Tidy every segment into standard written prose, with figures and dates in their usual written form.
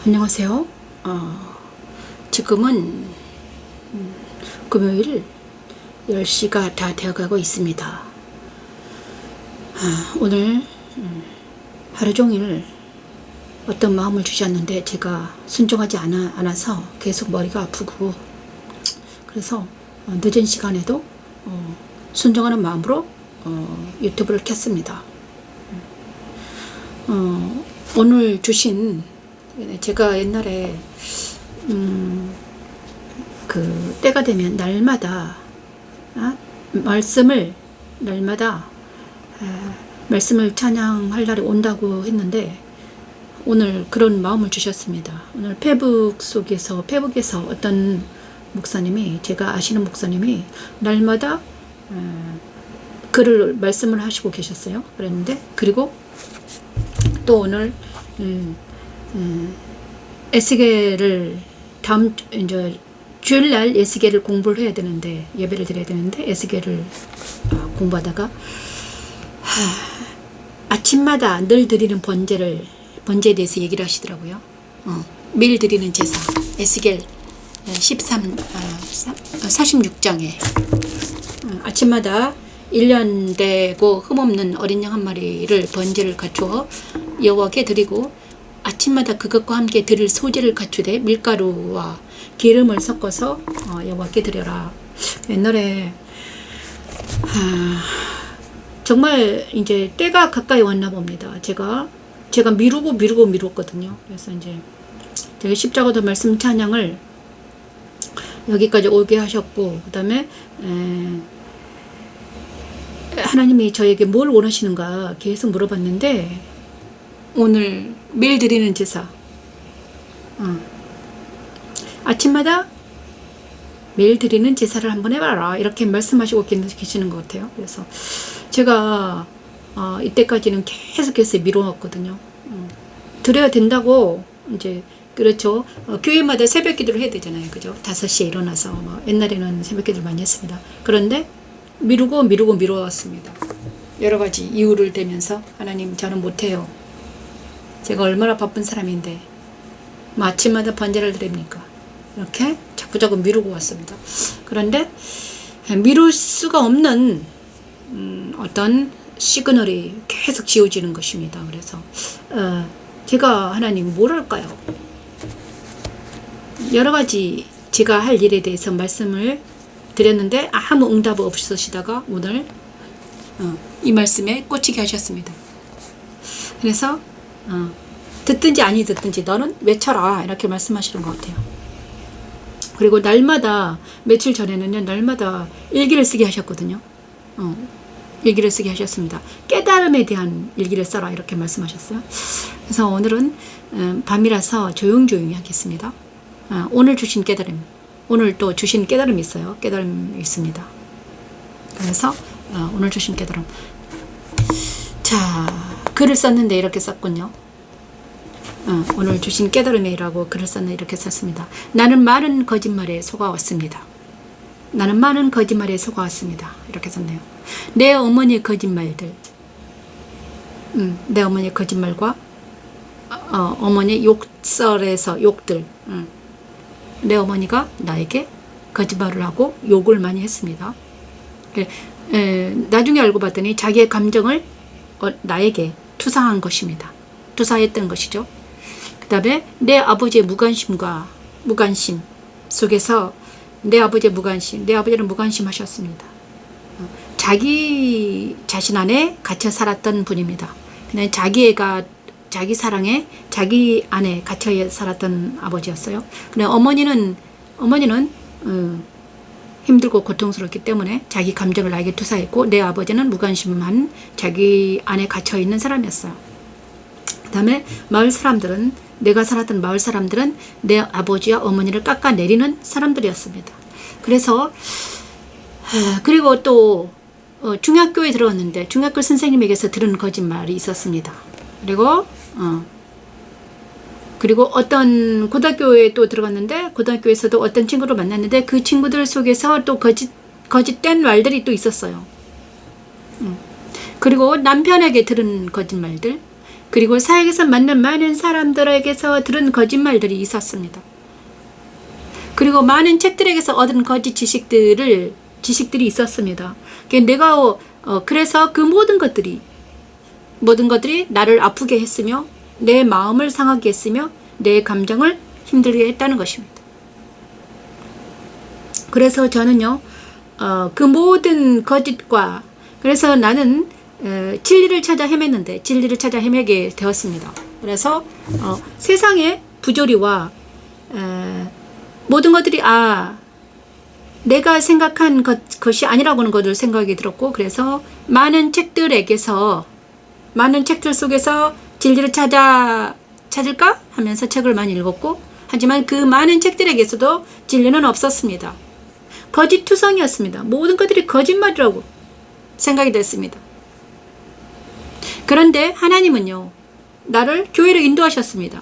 안녕하세요. 지금은 금요일 10시가 다 되어가고 있습니다. 오늘 하루 종일 어떤 마음을 주셨는데 제가 순종하지 않아서 계속 머리가 아프고, 그래서 늦은 시간에도 순종하는 마음으로 유튜브를 켰습니다. 오늘 주신, 제가 옛날에 그 때가 되면 날마다 말씀을 찬양할 날이 온다고 했는데, 오늘 그런 마음을 주셨습니다. 오늘 페북에서 어떤 목사님이, 제가 아시는 목사님이 날마다 말씀을 하시고 계셨어요. 그랬는데, 그리고 또 오늘 에스겔을 이제 주일날 에스겔을 공부를 해야 되는데, 예배를 드려야 되는데 에스겔을 공부하다가 아침마다 늘 드리는 번제에 대해서 얘기를 하시더라고요. 매일 드리는 제사, 에스겔 46장에 아침마다 1년 되고 흠없는 어린 양 한 마리를 번제를 갖추어 여호와께 드리고, 아침마다 그것과 함께 드릴 소제를 갖추되 밀가루와 기름을 섞어서 여호와께 드려라. 옛날에 정말 이제 때가 가까이 왔나 봅니다. 제가 미뤘거든요. 그래서 이제 제가 십자가도 말씀 찬양을 여기까지 오게 하셨고, 그 다음에 하나님이 저에게 뭘 원하시는가 계속 물어봤는데, 오늘 매일 드리는 제사, 아침마다 매일 드리는 제사를 한번 해봐라, 이렇게 말씀하시고 계시는 것 같아요. 그래서 제가 이때까지는 계속해서 미뤄왔거든요. 드려야 된다고, 이제 그렇죠. 교회마다 새벽 기도를 해야 되잖아요. 그죠? 5시에 일어나서 옛날에는 새벽 기도를 많이 했습니다. 그런데 미루었습니다. 여러 가지 이유를 대면서, 하나님, 저는 못해요. 제가 얼마나 바쁜 사람인데 아침마다 번제를 드립니까? 이렇게 자꾸자꾸 미루고 왔습니다. 그런데 미룰 수가 없는 어떤 시그널이 계속 지어지는 것입니다. 그래서 제가 하나님 뭘 할까요? 여러 가지 제가 할 일에 대해서 말씀을 드렸는데 아무 응답 없으시다가 오늘 이 말씀에 꽂히게 하셨습니다. 그래서 듣든지 아니 듣든지 너는 외쳐라, 이렇게 말씀하시는 것 같아요. 그리고 날마다, 며칠 전에는요, 날마다 일기를 쓰게 하셨거든요. 일기를 쓰게 하셨습니다. 깨달음에 대한 일기를 써라, 이렇게 말씀하셨어요. 그래서 오늘은 밤이라서 조용조용히 하겠습니다. 오늘 주신 깨달음, 오늘 또 주신 깨달음이 있어요. 깨달음이 있습니다. 그래서 오늘 주신 깨달음, 자, 글을 썼는데 이렇게 썼군요. 오늘 주신 깨달음이라고 글을 썼는데 이렇게 썼습니다. 나는 많은 거짓말에 속아왔습니다. 이렇게 썼네요. 내 어머니의 거짓말들, 내 어머니의 거짓말과 어머니 욕설에서 욕들, 내 어머니가 나에게 거짓말을 하고 욕을 많이 했습니다. 나중에 알고 봤더니 자기의 감정을 나에게 투사했던 것이죠. 그 다음에 내 아버지의 무관심 속에서, 내 아버지는 무관심하셨습니다. 자기 자신 안에 갇혀 살았던 분입니다. 그냥 자기 사랑에, 자기 안에 갇혀 살았던 아버지였어요. 근데 어머니는 힘들고 고통스럽기 때문에 자기 감정을 나에게 투사했고, 내 아버지는 무관심한 자기 안에 갇혀 있는 사람이었어요. 그 다음에 내가 살았던 마을 사람들은 내 아버지와 어머니를 깎아내리는 사람들이었습니다. 그래서 그리고 또 중학교에 들어갔는데 중학교 선생님에게서 들은 거짓말이 있었습니다. 그리고 어떤 고등학교에 또 들어갔는데, 고등학교에서도 어떤 친구를 만났는데 그 친구들 속에서 또 거짓된 말들이 또 있었어요. 그리고 남편에게 들은 거짓말들, 그리고 사역에서 만난 많은 사람들에게서 들은 거짓말들이 있었습니다. 그리고 많은 책들에게서 얻은 거짓 지식들이 있었습니다. 그래서 그 모든 것들이 나를 아프게 했으며 내 마음을 상하게 했으며 내 감정을 힘들게 했다는 것입니다. 그래서 저는요, 그 모든 거짓과, 그래서 나는 진리를 찾아 헤맸는데 진리를 찾아 헤매게 되었습니다. 그래서 세상의 부조리와 모든 것들이 내가 생각한 것이 아니라고 하는 것을 생각이 들었고, 그래서 많은 책들 속에서 진리를 찾을까 하면서 책을 많이 읽었고, 하지만 그 많은 책들에게서도 진리는 없었습니다. 거짓투성이었습니다. 모든 것들이 거짓말이라고 생각이 됐습니다. 그런데 하나님은요, 나를 교회로 인도하셨습니다.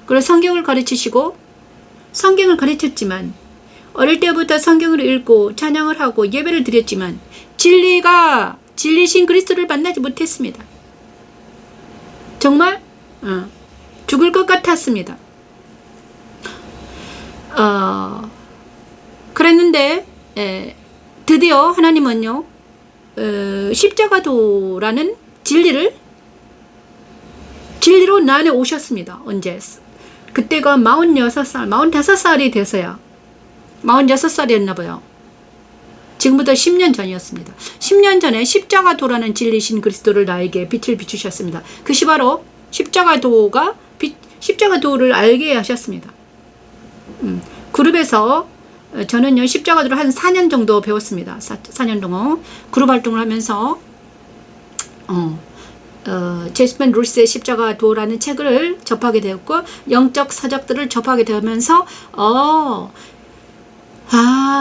그리고 성경을 가르치시고, 성경을 가르쳤지만 어릴 때부터 성경을 읽고 찬양을 하고 예배를 드렸지만 진리신 그리스도를 만나지 못했습니다. 정말 죽을 것 같았습니다. 그랬는데 드디어 하나님은요, 십자가도라는 진리로 나 안에 오셨습니다. 언제? 그때가 45살이 돼서야 46살이었나 봐요. 지금부터 10년 전이었습니다. 10년 전에 십자가도라는 진리신 그리스도를 나에게 빛을 비추셨습니다. 그것이 바로 십자가도를 알게 하셨습니다. 그룹에서 저는요, 십자가도를 한 4년 정도 배웠습니다. 4년 동안 그룹 활동을 하면서 제스펜 루스의 십자가도라는 책을 접하게 되었고, 영적 서적들을 접하게 되면서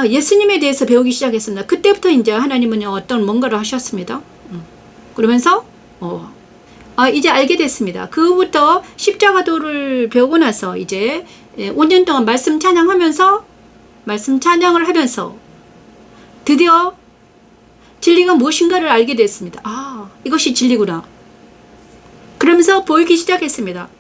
예수님에 대해서 배우기 시작했습니다. 그때부터 이제 하나님은 어떤 뭔가를 하셨습니다. 그러면서 이제 알게 됐습니다. 그부터 십자가도를 배우고 나서 이제 5년 동안 말씀 찬양을 하면서 드디어 진리가 무엇인가를 알게 됐습니다. 이것이 진리구나. 그러면서 보이기 시작했습니다.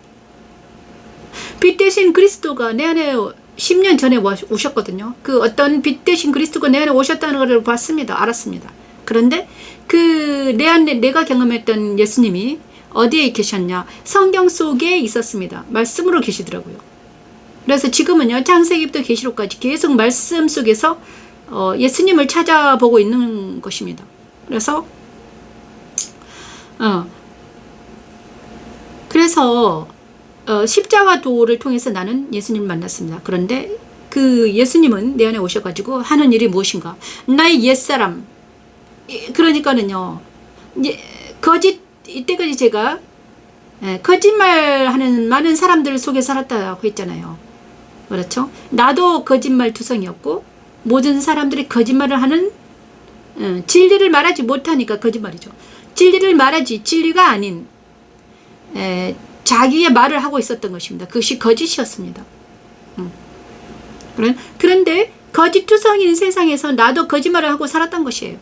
빛 대신 그리스도가 내 안에 10년 전에 오셨거든요. 그 어떤 빛 대신 그리스도가 내 안에 오셨다는 것을 봤습니다. 알았습니다. 그런데 그 내 안에 내가 경험했던 예수님이 어디에 계셨냐? 성경 속에 있었습니다. 말씀으로 계시더라고요. 그래서 지금은요, 창세기부터 계시록까지 계속 말씀 속에서 예수님을 찾아보고 있는 것입니다. 그래서 십자가도를 통해서 나는 예수님을 만났습니다. 그런데 그 예수님은 내 안에 오셔가지고 하는 일이 무엇인가? 나의 옛사람, 그러니까는요, 이때까지 제가 거짓말하는 많은 사람들 속에 살았다고 했잖아요. 그렇죠? 나도 거짓말 투성이었고, 모든 사람들이 거짓말을 하는, 진리를 말하지 못하니까 거짓말이죠. 진리를 말하지 진리가 아닌 자기의 말을 하고 있었던 것입니다. 그것이 거짓이었습니다. 그런데 거짓투성인 세상에서 나도 거짓말을 하고 살았던 것이에요.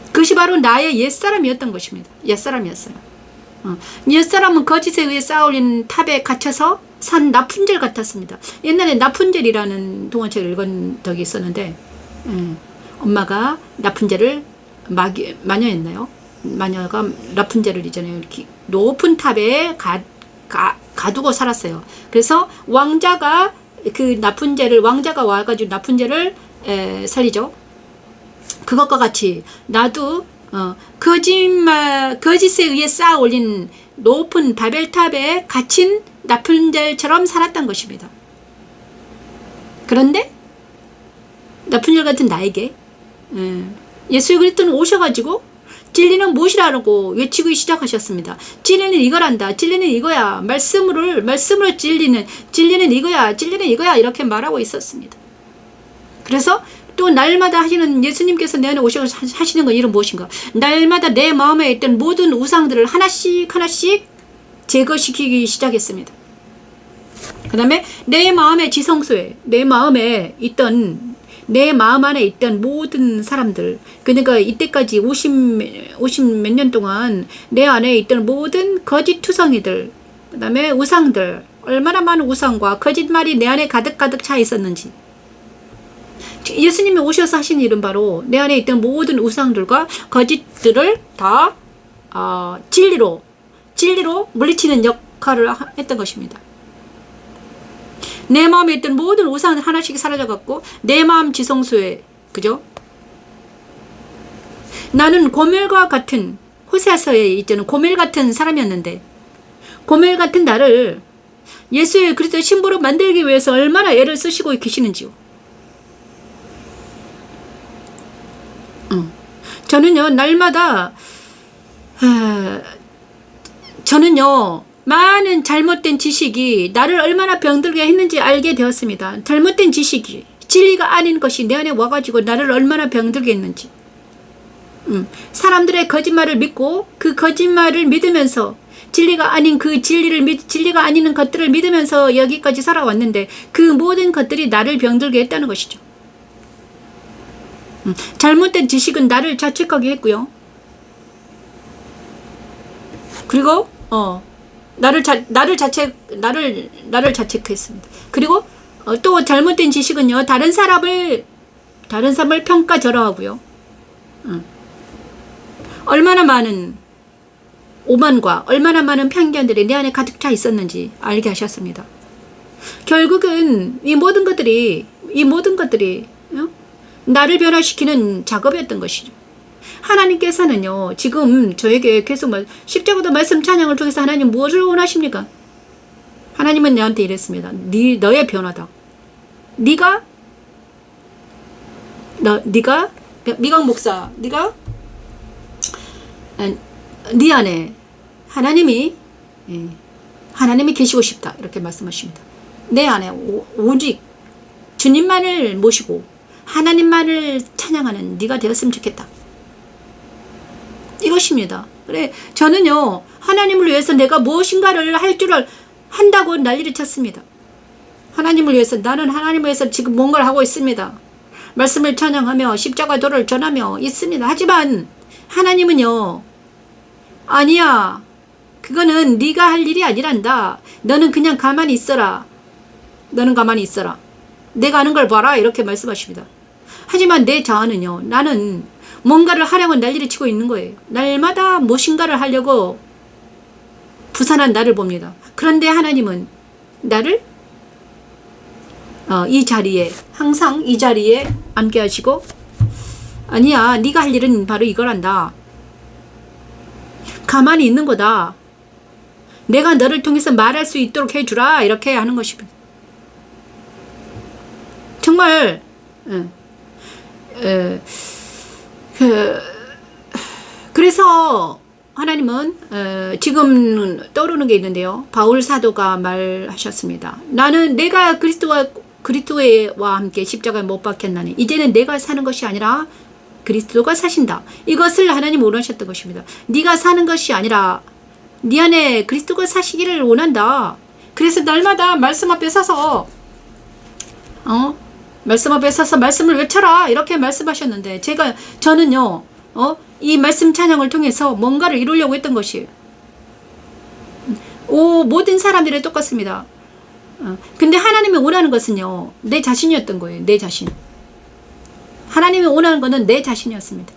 그것이 바로 나의 옛사람이었던 것입니다. 옛사람이었어요. 옛사람은 거짓에 의해 쌓아올린 탑에 갇혀서 산 라푼젤 같았습니다. 옛날에 라푼젤이라는 동화책을 읽은 적이 있었는데, 엄마가 라푼젤을 마녀였나요? 마녀가 라푼젤을 있잖아요. 이렇게 높은 탑에 가두고 살았어요. 그래서 왕자가 와가지고 라푼젤을 살리죠. 그것과 같이 나도 거짓에 의해 쌓아 올린 높은 바벨탑에 갇힌 라푼젤처럼 살았던 것입니다. 그런데 라푼젤 같은 나에게 예수 그리스도는 오셔가지고 진리는 무엇이라고 외치기 시작하셨습니다. 진리는 이거란다. 진리는 이거야. 말씀으로 진리는 이거야. 진리는 이거야. 이렇게 말하고 있었습니다. 그래서 또 날마다 하시는 예수님께서 내 안에 오셔서 하시는 건 이런 무엇인가? 날마다 내 마음에 있던 모든 우상들을 하나씩 제거시키기 시작했습니다. 그 다음에 내 마음의 지성소에, 내 마음에 있던 내 마음 안에 있던 모든 사람들, 그러니까 이때까지 50 몇 년 동안 내 안에 있던 모든 거짓 투성이들, 그 다음에 우상들, 얼마나 많은 우상과 거짓말이 내 안에 가득가득 차 있었는지. 예수님이 오셔서 하신 일은 바로 내 안에 있던 모든 우상들과 거짓들을 다 진리로 물리치는 역할을 했던 것입니다. 내 마음에 있던 모든 우상은 하나씩 사라져갖고 내 마음 지성소에, 그죠? 나는 고멜과 같은, 호세아서에 있잖아요. 고멜 같은 사람이었는데, 고멜 같은 나를 예수의 그리스도의 신부로 만들기 위해서 얼마나 애를 쓰시고 계시는지요. 저는요, 날마다 저는요, 많은 잘못된 지식이 나를 얼마나 병들게 했는지 알게 되었습니다. 잘못된 지식이, 진리가 아닌 것이 내 안에 와가지고 나를 얼마나 병들게 했는지. 사람들의 거짓말을 믿고 그 거짓말을 믿으면서 진리가 아닌 진리가 아닌 것들을 믿으면서 여기까지 살아왔는데 그 모든 것들이 나를 병들게 했다는 것이죠. 잘못된 지식은 나를 자책하게 했고요. 그리고 나를 자책했습니다. 그리고 또 잘못된 지식은요, 다른 사람을 평가절하하고요. 얼마나 많은 오만과 얼마나 많은 편견들이 내 안에 가득 차 있었는지 알게 하셨습니다. 결국은 이 모든 것들이 나를 변화시키는 작업이었던 것이죠. 하나님께서는요, 지금 저에게 계속 십자가도 말씀 찬양을 통해서 하나님 무엇을 원하십니까? 하나님은 내한테 이랬습니다. 너의 변화다. 네가 미강 목사, 네 안에 하나님이 계시고 싶다, 이렇게 말씀하십니다. 내 안에 오직 주님만을 모시고 하나님만을 찬양하는 네가 되었으면 좋겠다. 이것입니다. 그래, 저는요, 하나님을 위해서 내가 무엇인가를 할 줄을 한다고 난리를 쳤습니다. 하나님을 위해서, 나는 하나님을 위해서 지금 뭔가를 하고 있습니다. 말씀을 찬양하며 십자가도를 전하며 있습니다. 하지만 하나님은요, 아니야, 그거는 네가 할 일이 아니란다. 너는 그냥 가만히 있어라. 너는 가만히 있어라. 내가 하는 걸 봐라, 이렇게 말씀하십니다. 하지만 내 자아는요, 나는 뭔가를 하려고 난리를 치고 있는 거예요. 날마다 무엇인가를 하려고 부산한 나를 봅니다. 그런데 하나님은 나를 이 자리에, 항상 이 자리에 앉게 하시고, 아니야, 네가 할 일은 바로 이거란다. 가만히 있는 거다. 내가 너를 통해서 말할 수 있도록 해주라, 이렇게 하는 것입니다. 정말 그래서 하나님은 지금 떠오르는 게 있는데요. 바울 사도가 말하셨습니다. 나는 내가 그리스도와 함께 십자가에 못 박혔나니 이제는 내가 사는 것이 아니라 그리스도가 사신다. 이것을 하나님 원하셨던 것입니다. 네가 사는 것이 아니라 네 안에 그리스도가 사시기를 원한다. 그래서 날마다 말씀 앞에 서서 말씀을 외쳐라, 이렇게 말씀하셨는데, 저는요, 이 말씀 찬양을 통해서 뭔가를 이루려고 했던 것이에요. 모든 사람들이 똑같습니다. 근데 하나님이 원하는 것은요, 내 자신이었던 거예요. 내 자신. 하나님이 원하는 것은 내 자신이었습니다.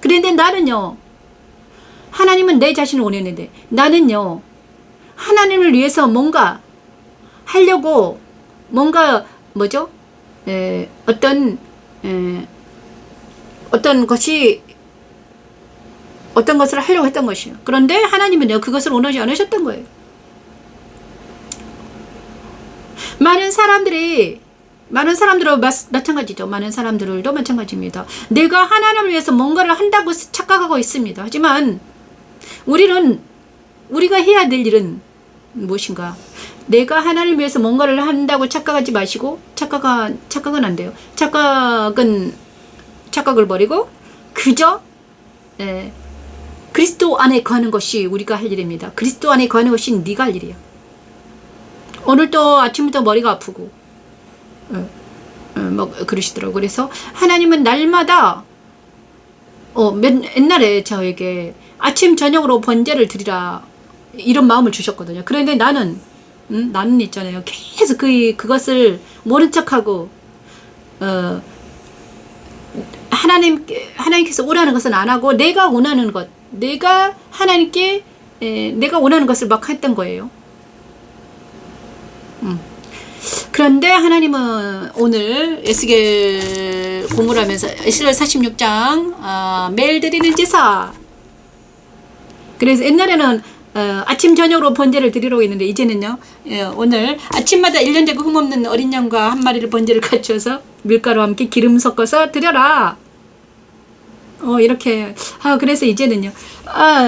그런데 나는요, 하나님은 내 자신을 원했는데, 나는요, 하나님을 위해서 뭔가 하려고, 어떤 것을 하려고 했던 것이에요. 그런데 하나님은요, 그것을 원하지 않으셨던 거예요. 많은 사람들도 마찬가지죠. 많은 사람들도 마찬가지입니다. 내가 하나님을 위해서 뭔가를 한다고 착각하고 있습니다. 하지만 우리가 해야 될 일은 무엇인가? 내가 하나님을 위해서 뭔가를 한다고 착각하지 마시고, 착각은 안 돼요. 착각을 버리고 그저 그리스도 안에 거하는 것이 우리가 할 일입니다. 그리스도 안에 거하는 것이 네가 할 일이야. 오늘 또 아침부터 머리가 아프고 뭐 그러시더라고요. 그래서 하나님은 날마다 옛날에 저에게 아침 저녁으로 번제를 드리라 이런 마음을 주셨거든요. 그런데 나는 있잖아요. 계속 그것을 모른 척하고 하나님께서 오라는 것은 안 하고 내가 원하는 것, 내가 하나님께 내가 원하는 것을 막 했던 거예요. 그런데 하나님은 오늘 에스겔 공부를 하면서 에스겔 46장 매일 드리는 제사. 그래서 옛날에는 아침 저녁으로 번제를 드리려고 했는데 이제는요 오늘 아침마다 1년 되고 흠없는 어린 양과 한 마리를 번제를 갖춰서 밀가루와 함께 기름 섞어서 드려라. 이렇게 그래서 이제는요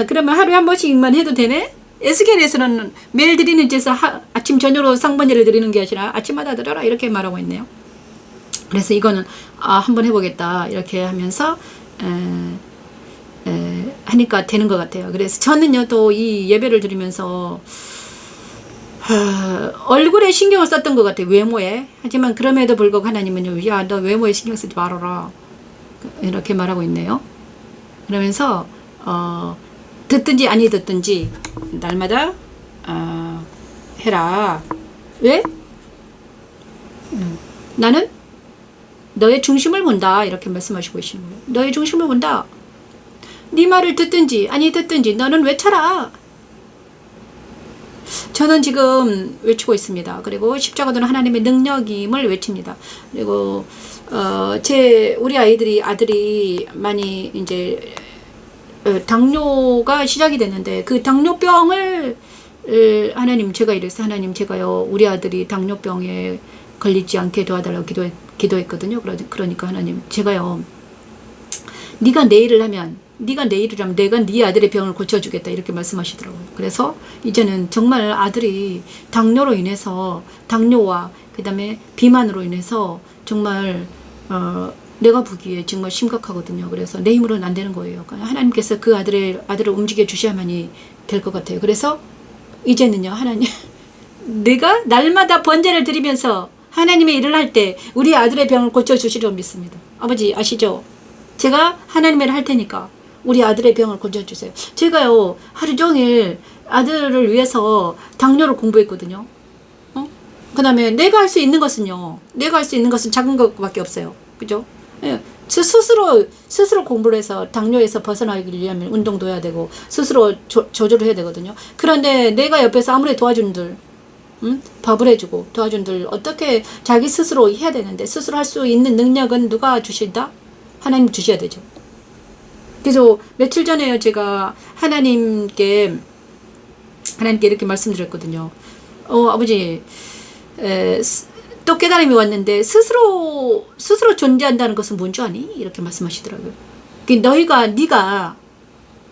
그러면 하루에 한 번씩만 해도 되네? 에스겔에서는 매일 드리는 제사 아침 저녁으로 상번제를 드리는 게 아니라 아침마다 드려라 이렇게 말하고 있네요. 그래서 이거는 한번 해보겠다 이렇게 하면서 하니까 되는 것 같아요. 그래서 저는요 또 이 예배를 드리면서 얼굴에 신경을 썼던 것 같아요. 외모에. 하지만 그럼에도 불구하고 하나님은요 야 너 외모에 신경 쓰지 말아라 이렇게 말하고 있네요. 그러면서 듣든지 아니 듣든지 날마다 해라. 왜? 나는 너의 중심을 본다 이렇게 말씀하시고 계시는 거예요. 너의 중심을 본다. 네 말을 듣든지 아니 듣든지 너는 외쳐라. 저는 지금 외치고 있습니다. 그리고 십자가는 하나님의 능력임을 외칩니다. 그리고 우리 아들이 많이 이제 당뇨가 시작이 됐는데 그 당뇨병을 하나님 제가 이랬어요. 하나님 제가요 우리 아들이 당뇨병에 걸리지 않게 도와달라고 기도했거든요. 그러니까 하나님 제가요 네가 내일이라면 내가 네 아들의 병을 고쳐주겠다 이렇게 말씀하시더라고요. 그래서 이제는 정말 아들이 당뇨로 인해서 당뇨와 그 다음에 비만으로 인해서 정말 내가 보기에 정말 심각하거든요. 그래서 내 힘으로는 안 되는 거예요. 하나님께서 그 아들을 움직여 주셔야만이 될 것 같아요. 그래서 이제는요 하나님 내가 날마다 번제를 드리면서 하나님의 일을 할 때 우리 아들의 병을 고쳐주시리라 믿습니다. 아버지 아시죠? 제가 하나님의 일을 할 테니까 우리 아들의 병을 고쳐주세요. 제가요 하루 종일 아들을 위해서 당뇨를 공부했거든요. 그 다음에 내가 할 수 있는 것은 작은 것밖에 없어요. 그죠? 예. 스스로 공부를 해서 당뇨에서 벗어나기 위하면 운동도 해야 되고 스스로 조절을 해야 되거든요. 그런데 내가 옆에서 아무리 도와준들 밥을 해주고 도와준들 어떻게 자기 스스로 해야 되는데 스스로 할 수 있는 능력은 누가 주신다? 하나님 주셔야 되죠. 그래서 며칠 전에요 제가 하나님께 이렇게 말씀드렸거든요. 아버지 또 깨달음이 왔는데 스스로 존재한다는 것은 뭔 줄 아니? 이렇게 말씀하시더라고요. 네가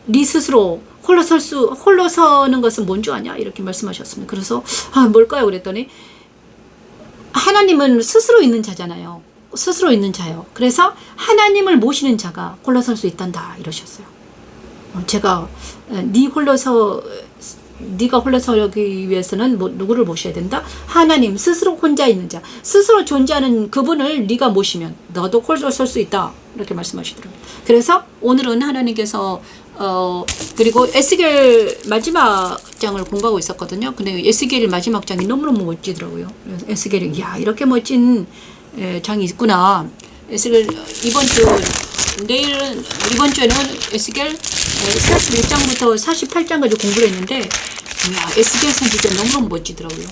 네 스스로 홀로 서는 것은 뭔 줄 아냐? 이렇게 말씀하셨습니다. 그래서 뭘까요? 그랬더니 하나님은 스스로 있는 자잖아요. 스스로 있는 자요. 그래서 하나님을 모시는 자가 홀로 설 수 있단다 이러셨어요. 제가 네가 홀로 서기 위해서는 누구를 모셔야 된다? 하나님 스스로 혼자 있는 자, 스스로 존재하는 그분을 네가 모시면 너도 홀로 설 수 있다 이렇게 말씀하시더라고요. 그래서 오늘은 하나님께서 그리고 에스겔 마지막 장을 공부하고 있었거든요. 근데 에스겔 마지막 장이 너무너무 멋지더라고요. 에스겔이 이렇게 멋진 장이 있구나. 에스겔 이번 주에는 에스겔 41장부터 48장까지 공부를 했는데 에스겔 선지자 너무너무 멋지더라고요.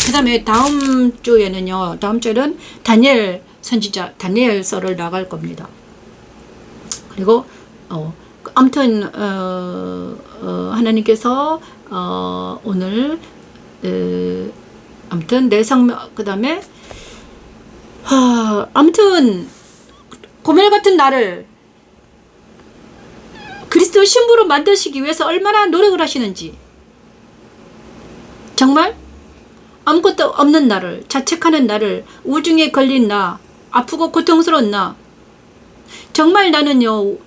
그 다음에 다음 주에는 다니엘 선지자 다니엘서를 나갈 겁니다. 그리고 아무튼 하나님께서 오늘 아무튼 내 생명 그 다음에 아무튼 고멜 같은 나를 그리스도 신부로 만드시기 위해서 얼마나 노력을 하시는지 정말 아무것도 없는 나를 자책하는 나를 우중에 걸린 나 아프고 고통스러운 나 정말 나는요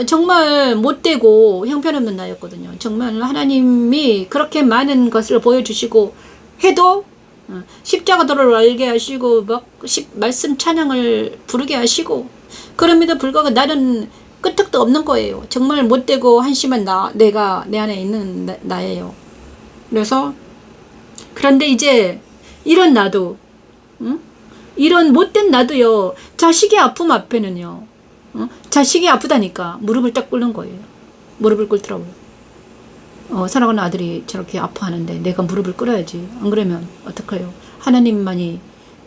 정말 못되고 형편없는 나였거든요. 정말 하나님이 그렇게 많은 것을 보여주시고 해도 십자가도를 알게 하시고 막 말씀 찬양을 부르게 하시고 그럼에도 불구하고 나는 끄떡도 없는 거예요. 정말 못되고 한심한 내가 내 안에 있는 나예요. 그래서 그런데 이제 이런 나도 이런 못된 나도요. 자식의 아픔 앞에는요. 자식이 아프다니까 무릎을 딱 꿇는 거예요. 무릎을 꿇더라고요. 사랑하는 아들이 저렇게 아파하는데 내가 무릎을 꿇어야지. 안 그러면 어떡해요. 하나님만이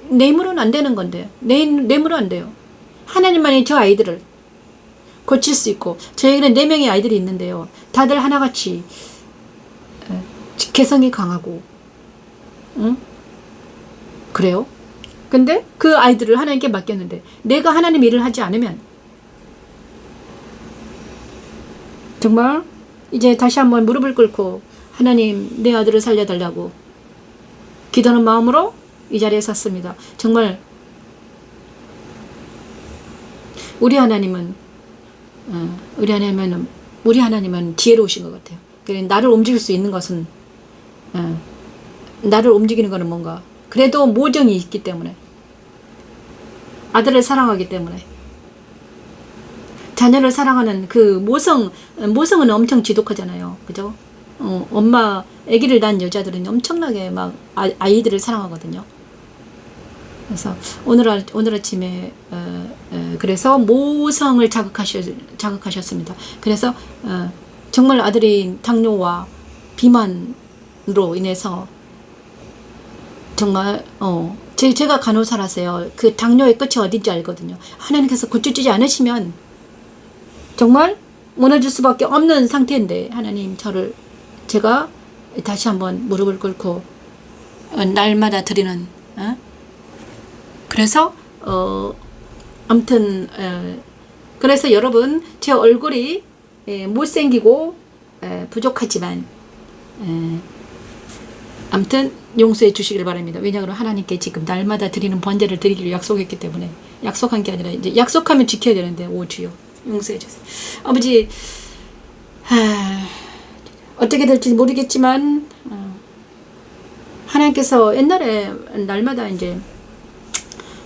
내 힘으로는 안 되는 건데 내 힘으로 안 돼요. 하나님만이 저 아이들을 고칠 수 있고 저에게는 4명의 아이들이 있는데요. 다들 하나같이 개성이 강하고 그래요. 근데 그 아이들을 하나님께 맡겼는데 내가 하나님 일을 하지 않으면 정말 이제 다시 한번 무릎을 꿇고 하나님 내 아들을 살려달라고 기도하는 마음으로 이 자리에 섰습니다. 정말 우리 하나님은 지혜로우신 것 같아요. 그래 나를 움직일 수 있는 것은 나를 움직이는 것은 뭔가 그래도 모정이 있기 때문에 아들을 사랑하기 때문에 자녀를 사랑하는 그 모성은 엄청 지독하잖아요. 그죠? 엄마 아기를 낳은 여자들은 엄청나게 막 아이들을 사랑하거든요. 그래서 오늘 아침에 그래서 모성을 자극하셨습니다. 그래서 정말 아들이 당뇨와 비만으로 인해서 정말 제가 간호사라서요. 그 당뇨의 끝이 어딘지 알거든요. 하나님께서 고쳐주지 않으시면 정말 무너질 수밖에 없는 상태인데 하나님 제가 다시 한번 무릎을 꿇고 날마다 드리는 그래서 아무튼 그래서 여러분 제 얼굴이 못생기고 부족하지만 아무튼 용서해 주시길 바랍니다. 왜냐하면 하나님께 지금 날마다 드리는 번제를 드리기를 약속했기 때문에 약속한 게 아니라 이제 약속하면 지켜야 되는데 오 주여 용서해 주세요. 아버지 어떻게 될지 모르겠지만 하나님께서 옛날에 날마다 이제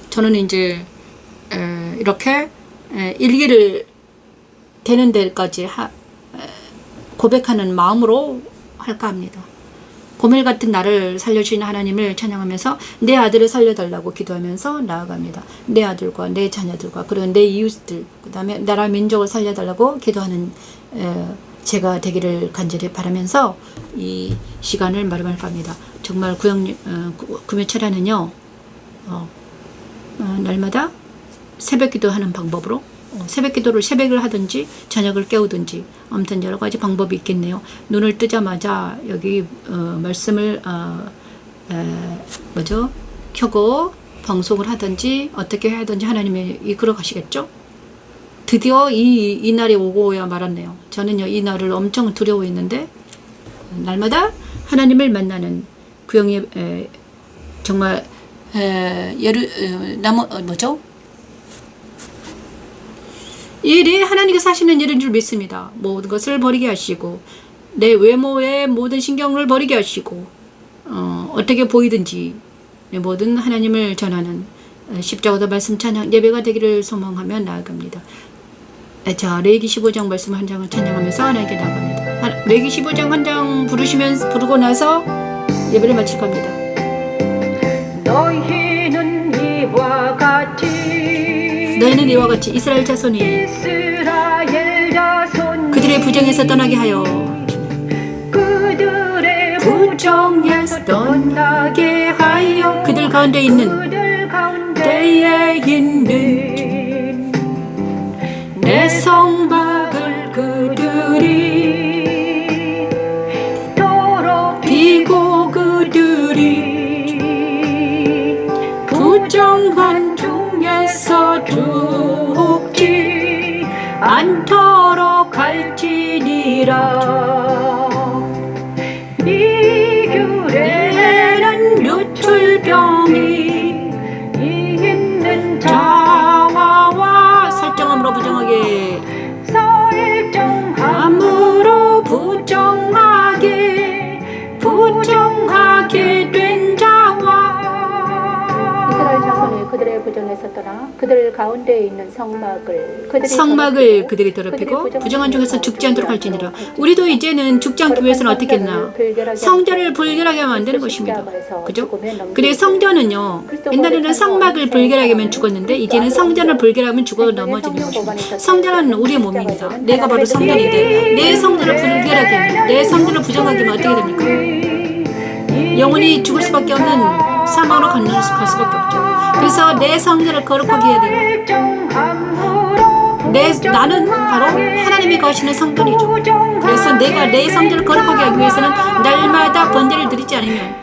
저는 이제 이렇게 일기를 되는 데까지 고백하는 마음으로 할까 합니다. 고멜 같은 나를 살려주신 하나님을 찬양하면서 내 아들을 살려달라고 기도하면서 나아갑니다. 내 아들과 내 자녀들과 그리고 내 이웃들 그 다음에 나라 민족을 살려달라고 기도하는 제가 되기를 간절히 바라면서 이 시간을 마감할까 합니다. 정말 구매철야는요 날마다 새벽 기도하는 방법으로 새벽 기도를 새벽을 하든지 저녁을 깨우든지 아무튼 여러 가지 방법이 있겠네요. 눈을 뜨자마자 여기 말씀을 켜고 방송을 하든지 어떻게 하든지 하나님이 이끌어 가시겠죠. 드디어 이 날이 오고야 말았네요. 저는요 이 날을 엄청 두려워했는데 날마다 하나님을 만나는 구영이 정말 일이 하나님께서 하시는 일인 줄 믿습니다. 모든 것을 버리게 하시고 내 외모의 모든 신경을 버리게 하시고 어떻게 보이든지 모든 하나님을 전하는 십자가도 말씀 찬양 예배가 되기를 소망하며 나아갑니다. 자 레위기 15장 말씀 한 장을 찬양하면서 하나님께 나아갑니다. 레위기 15장 한 장 부르고 나서 예배를 마칠 겁니다. 너희는 이와 같이 이스라엘 자손이 그들의 부정에서 떠나게 하여 그들 가운데 있는 내 성박을 그들이 더럽히고 그들이 부정한 중에서 죽지 않도록 할지니라. 이 귤에는 유출병이 있는 자와와 설정함으로 부정하게 설정함으로 부정하게 된 자와 그들을 부정했었더라. 그들 가운데에 있는 성막을 그들이 더럽히고 부정한 중에서 죽지 않도록 할지니라. 우리도 이제는 죽지 않기 위해서는 어떻게 했나? 성전을 불결하게 하면 안 되는 것입니다. 그죠? 그래 성전은요, 옛날에는 성막을 불결하게 하면 죽었는데 이제는 성전을 불결하면 죽어 넘어지는 것입니다. 성전은 우리의 몸입니다. 내가 바로 성전인데 내 성전을 불결하게 하면, 내 성전을 부정하게 하면 어떻게 됩니까? 영원히 죽을 수밖에 없는 사망으로 갈 수밖에 없죠. 그래서 내 성전을 거룩하게 해야 돼요. 나는 바로 하나님이 거하시는 성전이죠. 그래서 내가 내 성전을 거룩하게 하기 위해서는 날마다 번제를 드리지 않으면,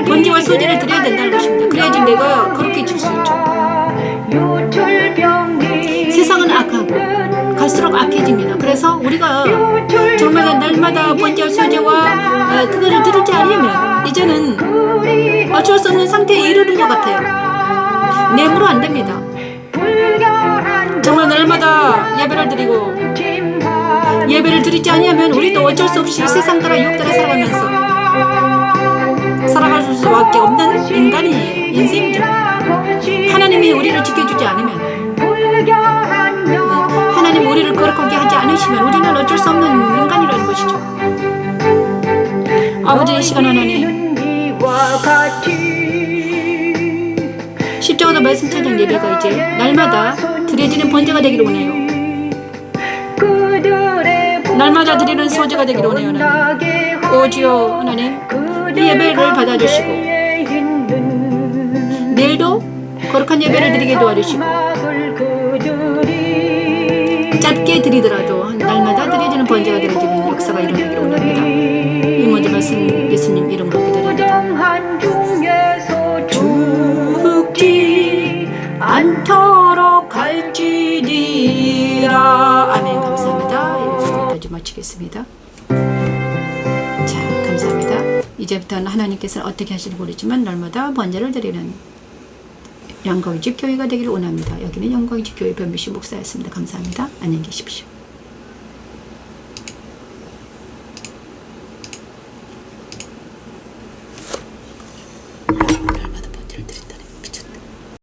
번제와 소제를 드려야 된다는 것입니다. 그래야지 내가 거룩해질 수 있죠. 세상은 악하고 갈수록 악해집니다. 그래서 우리가 정말 날마다 번제와 소제와 그것을 드리지 않으면 이제는 어쩔 수 없는 상태에 이르는 것 같아요. 뇌물로 안 됩니다. 정말 날마다 예배를 드리고 예배를 드리지 않으면 우리도 어쩔 수 없이 세상 따라 유혹 따라 살아갈 수밖에 없는 인간이에요. 인생이죠. 하나님이 우리를 지켜주지 않으면, 하나님 우리를 거룩하게 하지 않으시면 우리는 어쩔 수 없는 인간이라는 것이죠. 아버지, 이 시간 하나님, 십자가도 말씀 찬양 예배가 이제 날마다 드려지는 번제가 되기를 원해요. 날마다 드리는 소제가 되기를 원해요. 하나님, 오주여 하나님, 이 예배를 받아주시고 내일도 거룩한 예배를 드리게 도와주시고, 짧게 드리더라도 날마다 드려지는 번제가 드려지는 역사가 일어나기를 원합니다. 이 모든 말씀 예수님 이름으로 기도드립니다. 죽지 않도록 할지니라. 아멘. 감사합니다. 여기까지 마치겠습니다. 자, 감사합니다. 이제부터는 하나님께서는 어떻게 하실지 모르지만 날마다 번제를 드리는 영광의 집 교회가 되기를 원합니다. 여기는 영광의 집 교회 변비신 목사였습니다. 감사합니다. 안녕히 계십시오.